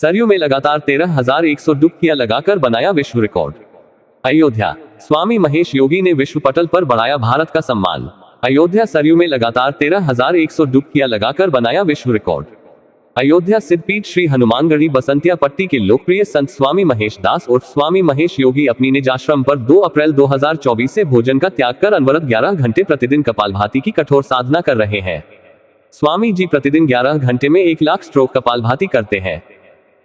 सरयू में लगातार 13,100 डुबकियां लगाकर बनाया विश्व रिकॉर्ड। अयोध्या, स्वामी महेश योगी ने विश्व पटल पर बढ़ाया भारत का सम्मान। अयोध्या, सरयू में लगातार 13,100 डुबकियां लगाकर बनाया विश्व रिकॉर्ड। अयोध्या सिद्धपीठ श्री हनुमानगढ़ी बसंतिया पट्टी के लोकप्रिय संत स्वामी महेश दास उर्फ स्वामी महेश योगी अपनी निज आश्रम पर 2 अप्रैल 2024 से भोजन का त्याग कर अनवरत 11 घंटे प्रतिदिन कपालभाति की कठोर साधना कर रहे हैं। स्वामी जी प्रतिदिन 11 घंटे में 1 लाख स्ट्रोक कपालभाति करते हैं।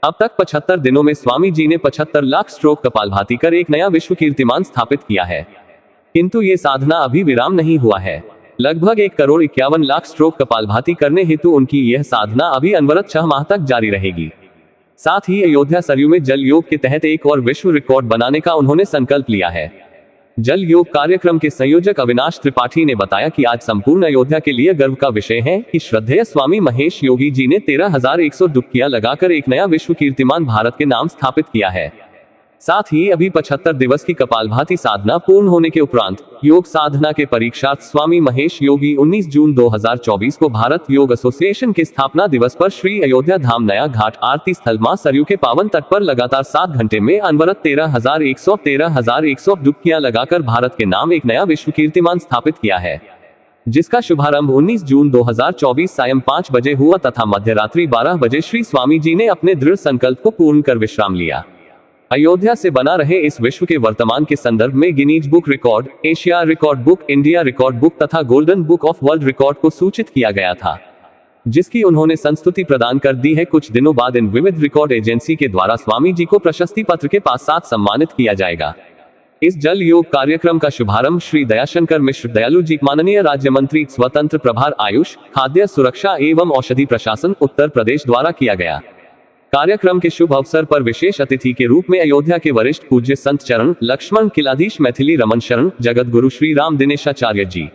अब तक 75 दिनों में स्वामी जी ने 75 लाख स्ट्रोक कपालभाति कर एक नया विश्व कीर्तिमान स्थापित किया है। किंतु ये साधना अभी विराम नहीं हुआ है। लगभग 1,51,00,000 स्ट्रोक कपालभाति करने हेतु उनकी यह साधना अभी अनवरत 6 माह तक जारी रहेगी। साथ ही अयोध्या सरयू में जल योग के तहत एक और विश्व रिकॉर्ड बनाने का उन्होंने संकल्प लिया है। जल योग कार्यक्रम के संयोजक अविनाश त्रिपाठी ने बताया कि आज संपूर्ण अयोध्या के लिए गर्व का विषय है कि श्रद्धेय स्वामी महेश योगी जी ने 13,100 डुबकियां लगाकर एक नया विश्व कीर्तिमान भारत के नाम स्थापित किया है। साथ ही अभी 75 दिवस की कपालभाति साधना पूर्ण होने के उपरांत योग साधना के परीक्षार्थ स्वामी महेश योगी 19 जून 2024 को भारत योग एसोसिएशन के स्थापना दिवस पर श्री अयोध्या धाम नया घाट आरती स्थल मां सरयू के पावन तट पर लगातार 7 घंटे में अनवरत 13,100 डुबकियां लगाकर भारत के नाम एक नया विश्व कीर्तिमान स्थापित किया है, जिसका शुभारंभ 19 जून 2024 सायं 5 बजे हुआ तथा मध्य रात्रि 12 बजे श्री स्वामी जी ने अपने दृढ़ संकल्प को पूर्ण कर विश्राम लिया। अयोध्या से बना रहे इस विश्व के वर्तमान के संदर्भ में Guinness book record, Asia record book, India record book तथा golden book of world record को सूचित किया गया था, जिसकी उन्होंने संस्तुति प्रदान कर दी है। कुछ दिनों बाद इन विविध रिकॉर्ड एजेंसी के द्वारा स्वामी जी को प्रशस्ति पत्र के साथ सम्मानित किया जाएगा। इस जल योग कार्यक्रम का शुभारंभ श्री दयाशंकर मिश्र दयालु जी, माननीय राज्य मंत्री स्वतंत्र प्रभार आयुष, खाद्य सुरक्षा एवं औषधि प्रशासन, उत्तर प्रदेश द्वारा किया गया। कार्यक्रम के शुभ अवसर पर विशेष अतिथि के रूप में अयोध्या के वरिष्ठ पूज्य संत चरण लक्ष्मण किलाधीश मैथिली रमन शरण, जगत गुरु श्री राम दिनेशाचार्य जी,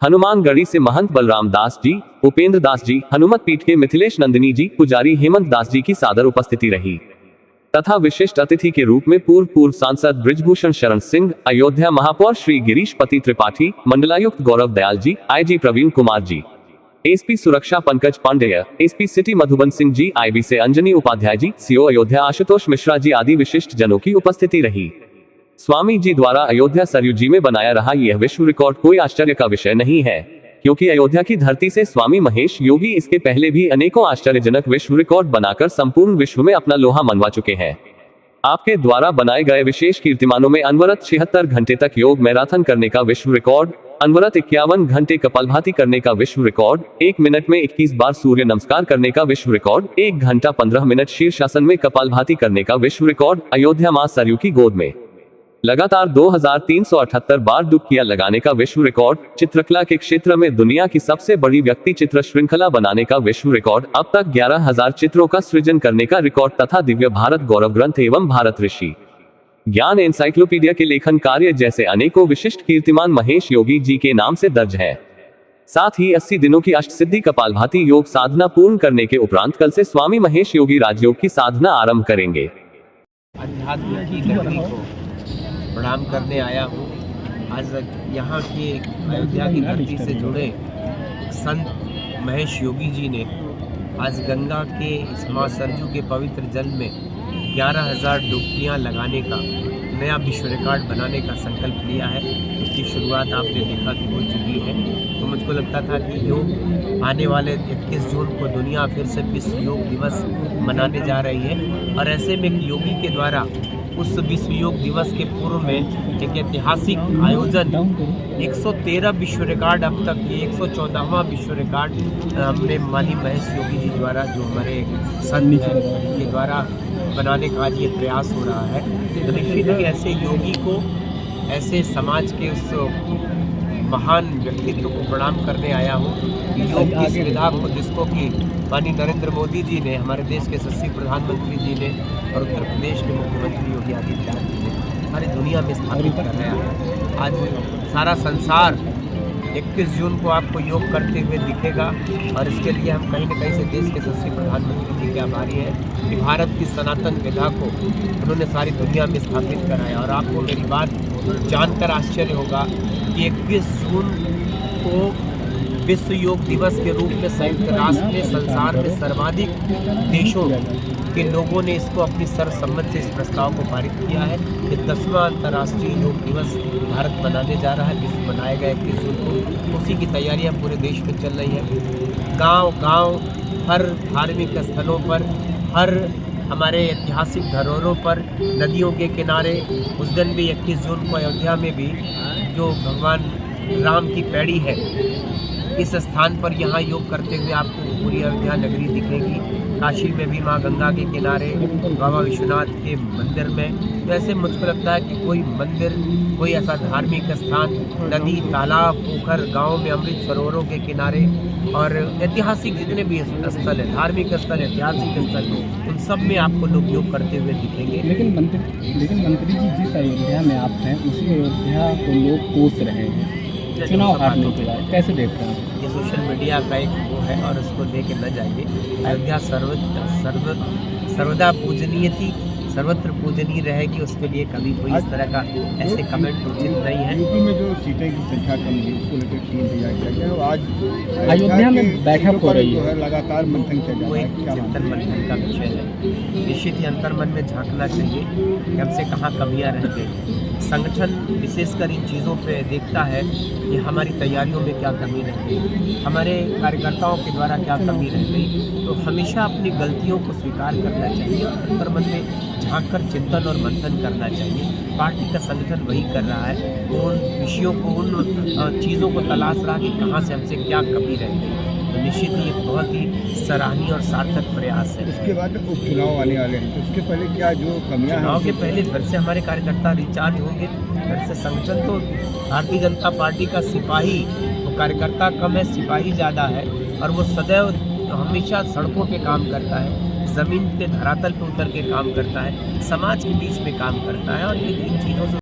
हनुमानगढ़ी से महंत बलराम दास जी, उपेंद्र दास जी, हनुमत पीठ के मिथिलेश नंदिनी जी, पुजारी हेमंत दास जी की सादर उपस्थिति रही तथा विशिष्ट अतिथि के रूप में पूर्व सांसद ब्रिजभूषण शरण सिंह, अयोध्या महापौर श्री गिरीश पति त्रिपाठी, मंडलायुक्त गौरव दयाल जी, आईजी प्रवीण कुमार जी, एसपी सुरक्षा Pankaj Pandey, SP city Madhuban Singh ji, IB से अंजनी उपाध्याय जी, सीओ अयोध्या आशुतोष मिश्रा जी आदि विशिष्ट जनों की उपस्थिति रही। स्वामी जी द्वारा अयोध्या सरयू जी में बनाया रहा यह विश्व रिकॉर्ड कोई आश्चर्य का विषय नहीं है, क्योंकि अयोध्या की धरती से स्वामी महेश योगी इसके पहले भी अनेकों आश्चर्यजनक विश्व रिकॉर्ड बनाकर संपूर्ण विश्व में अपना लोहा मनवा चुके हैं। आपके द्वारा बनाए गए विशेष कीर्तिमानों में अनवरत 76 घंटे तक योग मैराथन करने का विश्व रिकॉर्ड, अनवरत 51 घंटे कपालभाति करने का विश्व रिकॉर्ड, 1 मिनट में 21 बार सूर्य नमस्कार करने का विश्व रिकॉर्ड, 1 घंटा 15 मिनट शीर्षासन में कपालभाति करने का विश्व रिकॉर्ड, अयोध्या मां सरयू की गोद में लगातार 2378 बार डुबकियां लगाने का विश्व रिकॉर्ड, चित्रकला के क्षेत्र में दुनिया की सबसे बड़ी व्यक्ति चित्र श्रृंखला बनाने का विश्व रिकॉर्ड, अब तक 11,000 चित्रों का सृजन करने का रिकॉर्ड तथा दिव्य भारत गौरव ग्रंथ एवं भारत ऋषि ज्ञान एनसाइक्लोपीडिया के लेखन कार्य जैसे अनेकों विशिष्ट कीर्तिमान महेश योगी जी के नाम से दर्ज है। साथ ही 80 दिनों की अष्टसिद्धि कपालभाति योग साधना पूर्ण करने के उपरांत कल से स्वामी महेश योगी राजयोग की साधना आरंभ करेंगे। अध्यात्म की नगरी को प्रणाम करने आया हूँ। आज यहाँ के अयोध्या की धरती से जुड़े संत महेश योगी जी ने आज गंगा के इस मां सरयू के पवित्र जल में 11,000 डुबकियाँ लगाने का नया विश्व रिकॉर्ड बनाने का संकल्प लिया है। उसकी शुरुआत आपने देखा कि हो चुकी है। तो मुझको लगता था कि योग आने वाले 21 जून को दुनिया फिर से विश्व योग दिवस मनाने जा रही है, और ऐसे में योगी के द्वारा उस विश्व योग दिवस के पूर्व में एक ऐतिहासिक आयोजन 113 विश्व रिकॉर्ड, अब तक ये 114वां विश्व रिकॉर्ड हमने माली महेश योगी जी द्वारा, जो हमारे संत के द्वारा बनाने का आज ये प्रयास हो रहा है। तो निश्चित है कि ऐसे योगी को, ऐसे समाज के उस महान व्यक्तित्व को प्रणाम करने आया हूँ। योग की सुविधा को, जिसको कि माननीय नरेंद्र मोदी जी ने, हमारे देश के यशस्वी प्रधानमंत्री जी ने और उत्तर प्रदेश के मुख्यमंत्री योगी आदित्यनाथ जी ने सारी दुनिया में स्थापित कर रहा है। आज सारा संसार 21 जून को आपको योग करते हुए दिखेगा, और इसके लिए हम कहीं न कहीं से देश के यशस्वी प्रधानमंत्री जी के आभारी हैं कि भारत की सनातन विधा को उन्होंने सारी दुनिया में स्थापित कराया। और आपको मेरी बात जानकर आश्चर्य होगा कि 21 जून को विश्व योग दिवस के रूप में संयुक्त राष्ट्र ने संसार में सर्वाधिक देशों के लोगों ने इसको अपनी सर्वसम्मति से इस प्रस्ताव को पारित किया है। ये 10वां अंतर्राष्ट्रीय योग दिवस भारत मनाने जा रहा है। विश्व मनाएगा 21 जून को। उसी की तैयारियां पूरे देश में चल रही हैं। गांव-गांव, हर धार्मिक स्थलों पर, हर हमारे ऐतिहासिक धरोहरों पर, नदियों के किनारे, उस दिन भी 21 जून को अयोध्या में भी जो भगवान राम की पैड़ी है, इस स्थान पर यहाँ योग करते हुए आपको पूरी अयोध्या नगरी दिखेगी। काशी में भी माँ गंगा के किनारे, बाबा विश्वनाथ के मंदिर में। वैसे मुझको लगता है कि कोई मंदिर, कोई ऐसा धार्मिक स्थान, नदी, तालाब, पोखर, गांव में अमृत सरोवरों के किनारे और ऐतिहासिक जितने भी स्थल है, धार्मिक स्थल, ऐतिहासिक स्थल, उन सब में आपको लोग योग करते हुए दिखेंगे। लेकिन मंत्री जी, जिस अयोध्या में आप हैं उसी अयोध्या को लोग कोस रहे हैं चुनाव हारने के बाद, कैसे देख रहे हैं? ये सोशल मीडिया का एक वो है और उसको लेके न जाइए। अयोध्या सर्वदा पूजनीय थी, सर्वत्र पूजनीय रहेगी। उसके लिए कभी कोई इस तरह का ऐसे कमेंट उचित नहीं है। यूपी में जो सीटें की संख्या कम हुई उसको लेकर 3000 किया गया। आज अयोध्या में बैठक हो रही है, लगातार मंथन चल रहा वो है। एक क्या चिंतन मंथन का विषय है। निश्चित ही अंतर्मन में झांकना चाहिए कि हमसे कहाँ कमियाँ रह गई। संगठन विशेषकर इन चीज़ों पे देखता है कि हमारी तैयारियों में क्या कमी रह गई, हमारे कार्यकर्ताओं के द्वारा क्या कमी रह गई। तो हमेशा अपनी गलतियों को स्वीकार करना चाहिए और अंतर्मन में झांककर चिंतन और मंथन करना चाहिए। पार्टी का संगठन वही कर रहा है, उन विषयों को, उन चीज़ों को तलाश रहा कि कहाँ से हमसे क्या कमी रह गई। तो निश्चित ही एक बहुत ही सराहनीय और सार्थक प्रयास है। उसके बाद उपचुनाव आने वाले हैं, तो उसके पहले क्या जो कमियां हैं? चुनाव के पहले फिर से हमारे कार्यकर्ता रिचार्ज होंगे। फिर से संगठन तो भारतीय जनता पार्टी का सिपाही, वो कार्यकर्ता कम है, सिपाही ज़्यादा है और वो सदैव हमेशा सड़कों पे काम करता है, ज़मीन पे धरातल पे उतर के काम करता है, समाज के बीच में काम करता है और इन चीज़ों से